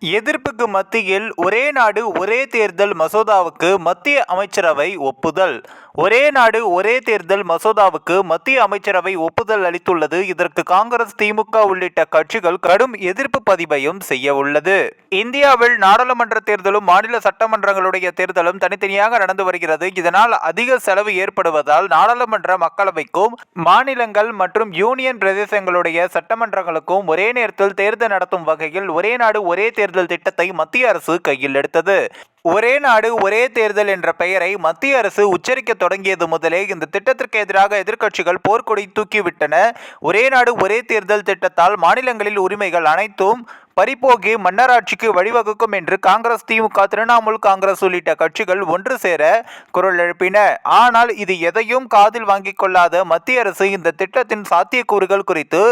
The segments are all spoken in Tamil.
எதிர்ப்புக்கு மத்தியில் ஒரே நாடு ஒரே தேர்தல் மசோதாவுக்கு மத்திய அமைச்சரவை ஒப்புதல். ஒரே நாடு ஒரே தேர்தல் மசோதாவுக்கு மத்திய அமைச்சரவை ஒப்புதல் அளித்துள்ளது. இதற்கு காங்கிரஸ், திமுக உள்ளிட்ட கட்சிகள் கடும் எதிர்ப்பு பதிவையும் செய்ய உள்ளது. இந்தியாவில் நாடாளுமன்ற தேர்தலும் மாநில சட்டமன்றங்களுடைய தேர்தலும் தனித்தனியாக நடந்து வருகிறது. இதனால் அதிக செலவு ஏற்படுவதால் நாடாளுமன்ற, மக்களவைக்கும் மாநிலங்கள் மற்றும் யூனியன் பிரதேசங்களுடைய சட்டமன்றங்களுக்கும் ஒரே நேரத்தில் தேர்தல் நடத்தும் வகையில் ஒரே நாடு ஒரே தேர்தல் திட்டத்தை மத்திய அரசு கையில் எடுத்தது. ஒரே நாடு ஒரே தேர்தல் என்ற பெயரை மத்திய அரசு உச்சரிக்க தொடங்கியது முதலே இந்த திட்டத்திற்கு எதிராக எதிர்க்கட்சிகள் போர்க்கொடி தூக்கிவிட்டன. ஒரே நாடு ஒரே தேர்தல் திட்டத்தால் மாநிலங்களில் உரிமைகள் அனைத்தும் பறிபோகி மன்னராட்சிக்கு வழிவகுக்கும் என்று காங்கிரஸ், திமுக, திரிணாமுல் காங்கிரஸ் உள்ளிட்ட கட்சிகள் ஒன்று சேர குரல் எழுப்பின. ஆனால் இது எதையும் காதில் வாங்கிக் கொள்ளாத மத்திய அரசு இந்த திட்டத்தின் சாத்தியக்கூறுகள் குறித்து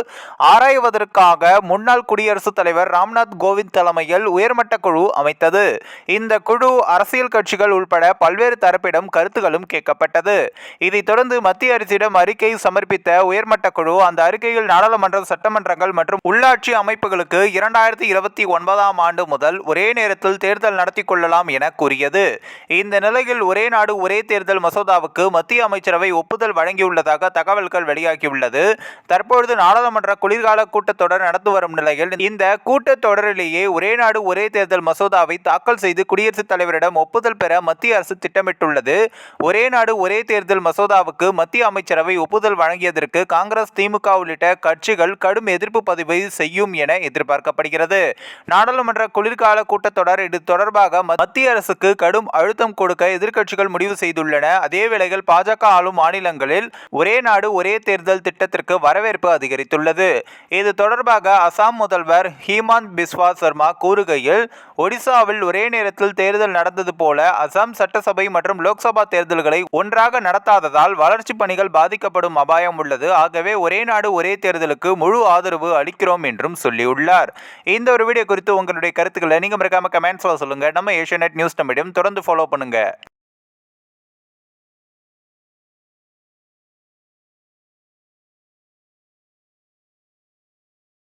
ஆராய்வதற்காக முன்னாள் குடியரசுத் தலைவர் ராம்நாத் கோவிந்த் தலைமையில் உயர்மட்ட குழு அமைத்தது. இந்த குழு அரசியல் கட்சிகள் உள்பட பல்வேறு தரப்பிடம் கருத்துகளும் கேட்கப்பட்டது. இதைத் தொடர்ந்து மத்திய அரசிடம் அறிக்கை சமர்ப்பித்த உயர்மட்ட குழு அந்த அறிக்கையில் நாடாளுமன்ற, சட்டமன்றங்கள் மற்றும் உள்ளாட்சி அமைப்புகளுக்கு 2029ஆம் ஆண்டு முதல் ஒரே நேரத்தில் தேர்தல் நடத்தி கொள்ளலாம் என கூறியது. இந்த நிலையில் ஒரே நாடு ஒரே தேர்தல் மசோதாவுக்கு மத்திய அமைச்சரவை ஒப்புதல் வழங்கியுள்ளதாக தகவல்கள் வெளியாகியுள்ளது. தற்பொழுது நாடாளுமன்ற குளிர்கால கூட்டத்தொடர் நடந்து வரும் நிலையில் இந்த கூட்டத்தொடரிலேயே ஒரே நாடு ஒரே தேர்தல் மசோதாவை தாக்கல் செய்து குடியரசுத் தலைவரிடம் ஒப்புதல் பெற மத்திய அரசு திட்டமிட்டுள்ளது. ஒரே நாடு ஒரே தேர்தல் மசோதாவுக்கு மத்திய அமைச்சரவை ஒப்புதல் வழங்கியதற்கு காங்கிரஸ், திமுக உள்ளிட்ட கட்சிகள் கடும் எதிர்ப்பு பதிவு செய்யும் என எதிர்பார்க்கப்படுகிறது. நாடாளுமன்ற குளிர்கால கூட்டத்தொடர் இது தொடர்பாக மத்திய அரசுக்கு கடும் அழுத்தம் கொடுக்க எதிர்க்கட்சிகள் முடிவு செய்துள்ளன. அதே வேளையில் பாஜக ஆளும் மாநிலங்களில் ஒரே நாடு ஒரே தேர்தல் திட்டத்திற்கு வரவேற்பு அதிகரித்துள்ளது. இது தொடர்பாக அசாம் முதல்வர் ஹிமந்த் பிஸ்வா சர்மா கூறுகையில், ஒடிசாவில் ஒரே நேரத்தில் தேர்தல் நடந்தது போல அசாம் சட்டசபை மற்றும் லோக்சபா தேர்தல்களை ஒன்றாக நடத்தாததால் வளர்ச்சி பணிகள் பாதிக்கப்படும் அபாயம் உள்ளது. ஆகவே ஒரே நாடு ஒரே தேர்தலுக்கு முழு ஆதரவு அளிக்கிறோம் என்றும் சொல்லியுள்ளார். இந்த ஒரு வீடியோ குறித்து உங்களுடைய கருத்துக்களை நீங்க மறக்காம கமெண்ட்ஸ்ல சொல்லுங்க. நம்ம ஏஷியாநெட் நியூஸ் தமிழையும் தொடர்ந்து ஃபாலோ பண்ணுங்க.